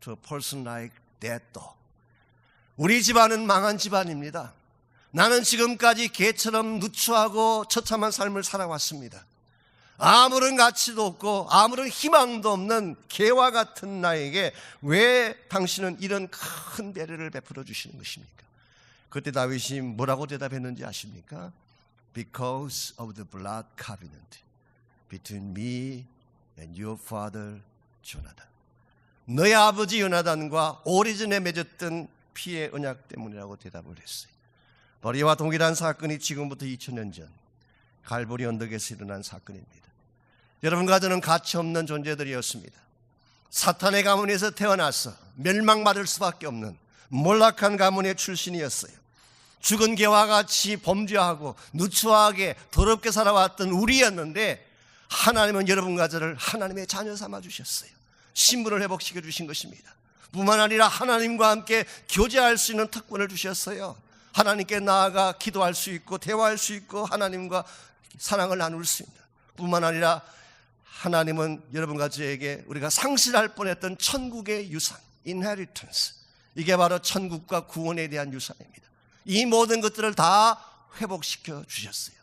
to a person like that though? 우리 집안은 망한 집안입니다. 나는 지금까지 개처럼 누추하고 처참한 삶을 살아왔습니다. 아무런 가치도 없고 아무런 희망도 없는 개와 같은 나에게 왜 당신은 이런 큰 배려를 베풀어 주시는 것입니까? 그때 다윗이 뭐라고 대답했는지 아십니까? Because of the blood covenant between me and your father Jonathan. 너의 아버지 요나단과 오래전에 맺었던 피의 언약 때문이라고 대답을 했어요. 바로 이와 동일한 사건이 지금부터 2000년 전 갈보리 언덕에서 일어난 사건입니다. 여러분과 저는 가치없는 존재들이었습니다. 사탄의 가문에서 태어나서 멸망받을 수밖에 없는 몰락한 가문의 출신이었어요. 죽은 개와 같이 범죄하고 누추하게 더럽게 살아왔던 우리였는데 하나님은 여러분과 저를 하나님의 자녀 삼아 주셨어요. 신분을 회복시켜 주신 것입니다. 뿐만 아니라 하나님과 함께 교제할 수 있는 특권을 주셨어요. 하나님께 나아가 기도할 수 있고 대화할 수 있고 하나님과 사랑을 나눌 수 있는, 뿐만 아니라 하나님은 여러분과 저에게 우리가 상실할 뻔했던 천국의 유산, inheritance, 이게 바로 천국과 구원에 대한 유산입니다. 이 모든 것들을 다 회복시켜 주셨어요.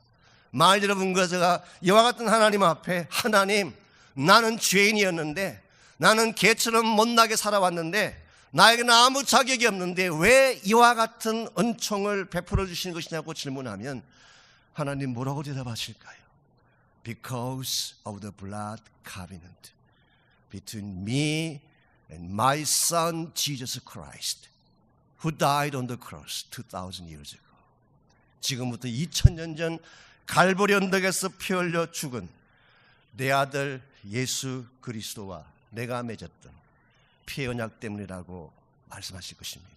만일 여러분과 제가 이와 같은 하나님 앞에 하나님, 나는 죄인이었는데, 나는 개처럼 못나게 살아왔는데 나에게는 아무 자격이 없는데 왜 이와 같은 은총을 베풀어 주시는 것이냐고 질문하면 하나님 뭐라고 대답하실까요? Because of the blood covenant between me and my son Jesus Christ, who died on the cross 2000 years ago. 지금부터 2000년 전 갈보리 언덕에서 피 흘려 죽은 내 아들 예수 그리스도와 내가 맺었던 피의 언약 때문이라고 말씀하실 것입니다.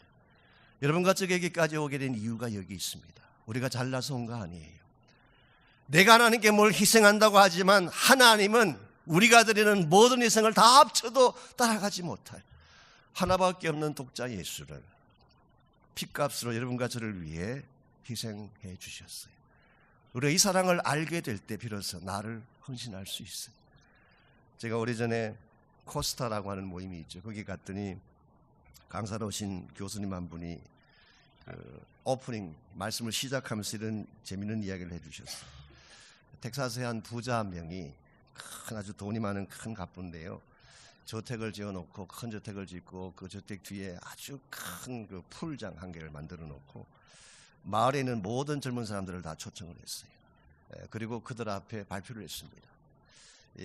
여러분과 저에게까지 오게 된 이유가 여기 있습니다. 우리가 잘나서 온 거 아니에요. 내가 하나님께 뭘 희생한다고 하지만 하나님은 우리가 드리는 모든 희생을 다 합쳐도 따라가지 못할 하나밖에 없는 독자 예수를 핏값으로 여러분과 저를 위해 희생해 주셨어요. 우리가 이 사랑을 알게 될 때 비로소 나를 헌신할 수 있어요. 제가 오래전에 코스타라고 하는 모임이 있죠. 거기 갔더니 강사로 오신 교수님 한 분이 오프닝 말씀을 시작하면서 이런 재미있는 이야기를 해주셨어요. 텍사스의 한 부자 한 명이 큰 아주 돈이 많은 큰 갑부인데요. 저택을 지어놓고 큰 저택을 짓고 그 저택 뒤에 아주 큰 그 풀장 한 개를 만들어 놓고 마을에 있는 모든 젊은 사람들을 다 초청을 했어요. 그리고 그들 앞에 발표를 했습니다.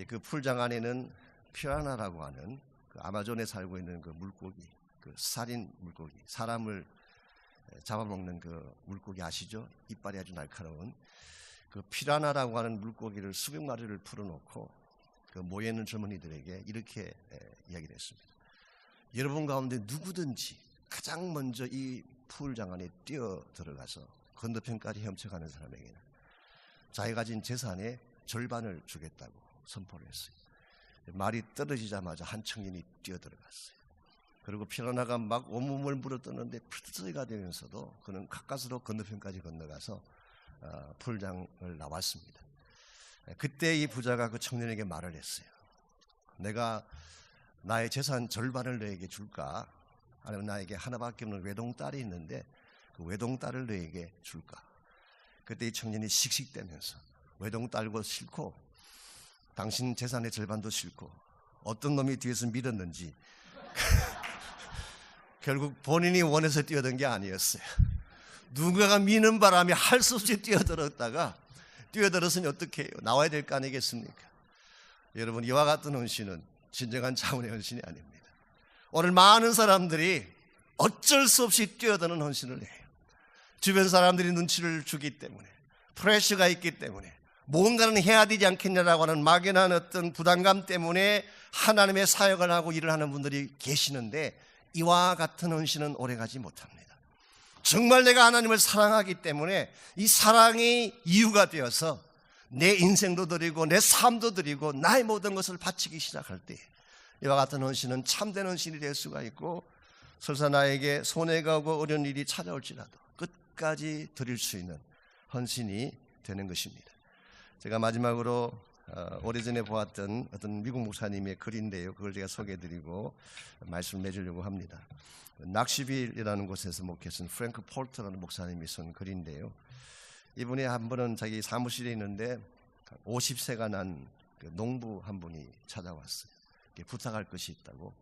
그 풀장 안에는 피라나라고 하는 그 아마존에 살고 있는 그 물고기, 그 살인 물고기, 사람을 잡아먹는 그 물고기 아시죠? 이빨이 아주 날카로운 그 피라나라고 하는 물고기를 수백 마리를 풀어놓고 그 모여있는 젊은이들에게 이렇게 이야기를 했습니다. 여러분 가운데 누구든지 가장 먼저 이 풀장 안에 뛰어 들어가서 건너편까지 헤엄쳐가는 사람에게는 자기가 가진 재산의 절반을 주겠다고 선포를 했어요. 말이 떨어지자마자 한 청년이 뛰어 들어갔어요. 그리고 피라나가 막 온몸을 물어뜯는데 피투성이가 되면서도 그는 가까스로 건너편까지 건너가서 풀장을 나왔습니다. 그때 이 부자가 그 청년에게 말을 했어요. 내가 나의 재산 절반을 너에게 줄까? 아니면 나에게 하나밖에 없는 외동딸이 있는데 그 외동딸을 너에게 줄까? 그때 이 청년이 씩씩대면서 외동딸도 싫고 당신 재산의 절반도 싫고 어떤 놈이 뒤에서 밀었는지 결국 본인이 원해서 뛰어든 게 아니었어요. 누군가가 미는 바람에 할 수 없이 뛰어들었으니 어떻게 해요? 나와야 될 거 아니겠습니까? 여러분, 이와 같은 헌신은 진정한 자원의 헌신이 아닙니다. 오늘 많은 사람들이 어쩔 수 없이 뛰어드는 헌신을 해요. 주변 사람들이 눈치를 주기 때문에, 프레셔가 있기 때문에, 뭔가는 해야 되지 않겠냐라고 하는 막연한 어떤 부담감 때문에 하나님의 사역을 하고 일을 하는 분들이 계시는데 이와 같은 헌신은 오래가지 못합니다. 정말 내가 하나님을 사랑하기 때문에 이 사랑이 이유가 되어서 내 인생도 드리고 내 삶도 드리고 나의 모든 것을 바치기 시작할 때 이와 같은 헌신은 참된 헌신이 될 수가 있고 설사 나에게 손해가 오고 어려운 일이 찾아올지라도 끝까지 드릴 수 있는 헌신이 되는 것입니다. 제가 마지막으로 오래전에 보았던 어떤 미국 목사님의 글인데요. 그걸 제가 소개해드리고 말씀을 맺으려고 합니다. 낚시빌이라는 곳에서 목회했던 프랭크 폴터라는 목사님이 쓴 글인데요. 이분이 한 번은 자기 사무실에 있는데 50세가 난 농부 한 분이 찾아왔어요. 부탁할 것이 있다고.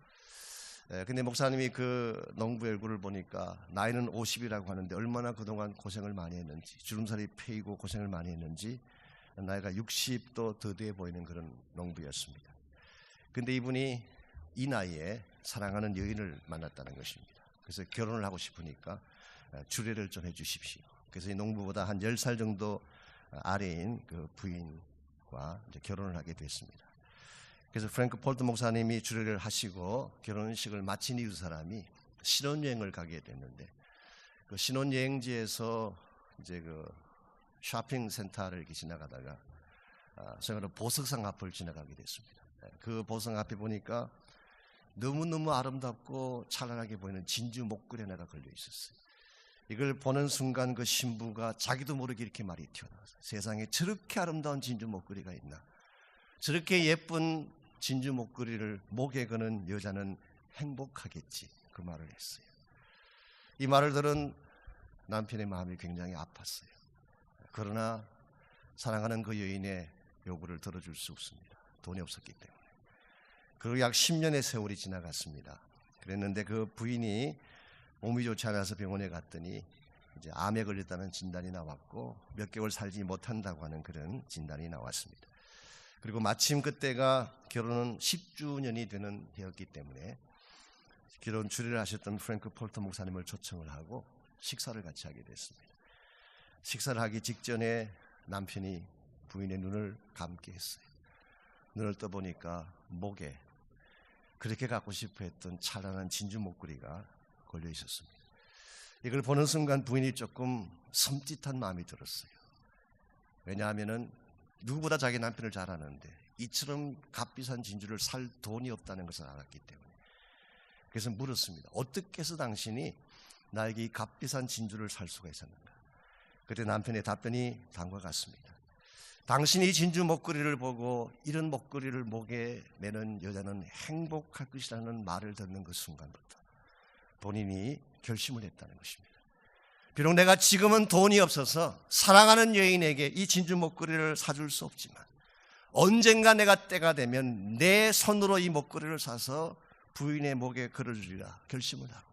근데 목사님이 그 농부의 얼굴을 보니까 나이는 50이라고 하는데 얼마나 그동안 고생을 많이 했는지, 주름살이 패이고 고생을 많이 했는지 나이가 60도 더 돼 보이는 그런 농부였습니다. 근데 이분이 이 나이에 사랑하는 여인을 만났다는 것입니다. 그래서 결혼을 하고 싶으니까 주례를 좀 해주십시오. 그래서 이 농부보다 한 10살 정도 아래인 그 부인과 이제 결혼을 하게 됐습니다. 그래서 프랭크 폴트 목사님이 주례를 하시고 결혼식을 마친 이후 사람이 신혼여행을 가게 됐는데 그 신혼여행지에서 이제 그 쇼핑센터를 이렇게 지나가다가 저희는 보석상 앞을 지나가게 됐습니다. 그 보석 앞에 보니까 너무너무 아름답고 찬란하게 보이는 진주 목걸이 하나가 걸려 있었어요. 이걸 보는 순간 그 신부가 자기도 모르게 이렇게 말이 튀어나와서 세상에 저렇게 아름다운 진주 목걸이가 있나, 저렇게 예쁜 진주 목걸이를 목에 거는 여자는 행복하겠지, 그 말을 했어요. 이 말을 들은 남편의 마음이 굉장히 아팠어요. 그러나 사랑하는 그 여인의 요구를 들어줄 수 없습니다. 돈이 없었기 때문에. 그리고 약 10년의 세월이 지나갔습니다. 그랬는데 그 부인이 몸이 좋지 않아서 병원에 갔더니 이제 암에 걸렸다는 진단이 나왔고 몇 개월 살지 못한다고 하는 그런 진단이 나왔습니다. 그리고 마침 그때가 결혼은 10주년이 되는 해였기 때문에 결혼 주례를 하셨던 프랭크 폴터 목사님을 초청을 하고 식사를 같이 하게 됐습니다. 식사를 하기 직전에 남편이 부인의 눈을 감게 했어요. 눈을 떠보니까 목에 그렇게 갖고 싶어 했던 찬란한 진주 목걸이가 걸려 있었습니다. 이걸 보는 순간 부인이 조금 섬찟한 마음이 들었어요. 왜냐하면 누구보다 자기 남편을 잘 아는데 이처럼 값비싼 진주를 살 돈이 없다는 것을 알았기 때문에. 그래서 물었습니다. 어떻게 해서 당신이 나에게 이 값비싼 진주를 살 수가 있었는가? 그때 남편의 답변이 다음과 같습니다. 당신이 진주 목걸이를 보고 이런 목걸이를 목에 매는 여자는 행복할 것이라는 말을 듣는 그 순간부터 본인이 결심을 했다는 것입니다. 비록 내가 지금은 돈이 없어서 사랑하는 여인에게 이 진주 목걸이를 사줄 수 없지만 언젠가 내가 때가 되면 내 손으로 이 목걸이를 사서 부인의 목에 걸어주리라 결심을 하고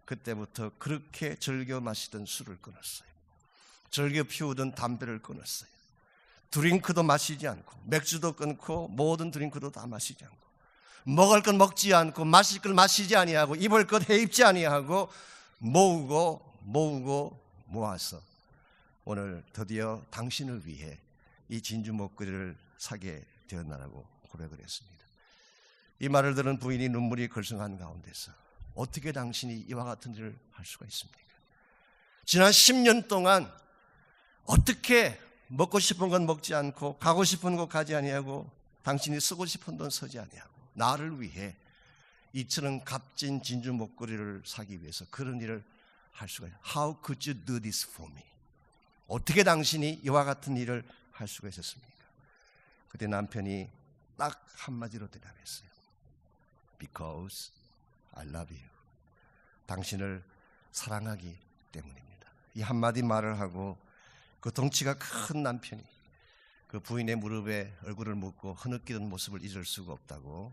그때부터 그렇게 즐겨 마시던 술을 끊었어요. 즐겨 피우던 담배를 끊었어요. 드링크도 마시지 않고 맥주도 끊고 모든 드링크도 다 마시지 않고 먹을 것 먹지 않고 마실 것 마시지 아니하고 입을 것 해입지 아니하고 모으고 모아서 오늘 드디어 당신을 위해 이 진주 목걸이를 사게 되었나라고 고백을 했습니다. 이 말을 들은 부인이 눈물이 걸성한 가운데서 어떻게 당신이 이와 같은 일을 할 수가 있습니까? 지난 10년 동안 어떻게 먹고 싶은 건 먹지 않고 가고 싶은 곳 가지 아니하고 당신이 쓰고 싶은 돈 쓰지 아니하고 나를 위해 이처럼 값진 진주 목걸이를 사기 위해서 그런 일을 할 수가 있어요. How could you do this for me? 어떻게 당신이 이와 같은 일을 할 수가 있었습니까? 그때 남편이 딱 한마디로 대답했어요. Because I love you. 당신을 사랑하기 때문입니다. 이 한마디 말을 하고 그 덩치가 큰 남편이 그 부인의 무릎에 얼굴을 묻고 흐느끼던 모습을 잊을 수가 없다고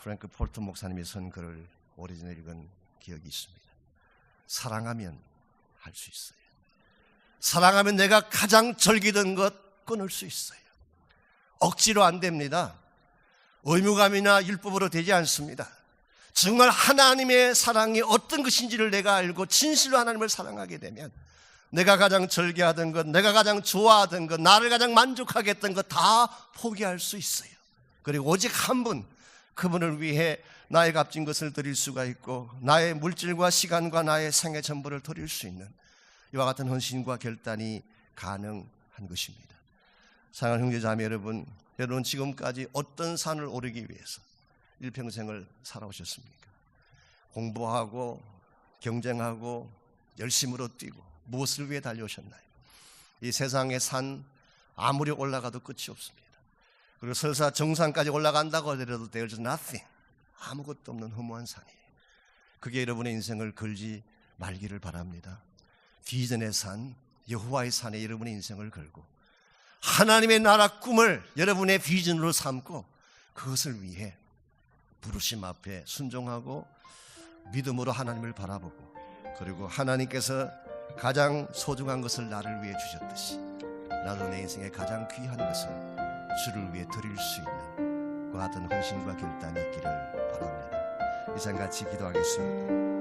프랭크 폴트 목사님이 쓴 글을 오래전에 읽은 기억이 있습니다. 사랑하면 할 수 있어요. 사랑하면 내가 가장 즐기던 것 끊을 수 있어요. 억지로 안 됩니다. 의무감이나 율법으로 되지 않습니다. 정말 하나님의 사랑이 어떤 것인지를 내가 알고 진실로 하나님을 사랑하게 되면 내가 가장 즐겨하던 것, 내가 가장 좋아하던 것, 나를 가장 만족하게 했던 것 다 포기할 수 있어요. 그리고 오직 한 분, 그분을 위해 나의 값진 것을 드릴 수가 있고 나의 물질과 시간과 나의 생애 전부를 드릴 수 있는 이와 같은 헌신과 결단이 가능한 것입니다. 사랑하는 형제자매 여러분, 여러분 지금까지 어떤 산을 오르기 위해서 일평생을 살아오셨습니까? 공부하고 경쟁하고 열심으로 뛰고 무엇을 위해 달려오셨나요? 이 세상의 산 아무리 올라가도 끝이 없습니다. 그리고 설사 정상까지 올라간다고 하더라도 there's nothing, 아무것도 없는 허무한 산이에요. 그게 여러분의 인생을 걸지 말기를 바랍니다. 비전의 산, 여호와의 산에 여러분의 인생을 걸고 하나님의 나라 꿈을 여러분의 비전으로 삼고 그것을 위해 부르심 앞에 순종하고 믿음으로 하나님을 바라보고 그리고 하나님께서 가장 소중한 것을 나를 위해 주셨듯이 나도 내 인생에 가장 귀한 것을 주를 위해 드릴 수 있는 그 같은 헌신과 결단이 있기를 바랍니다. 이상 같이 기도하겠습니다.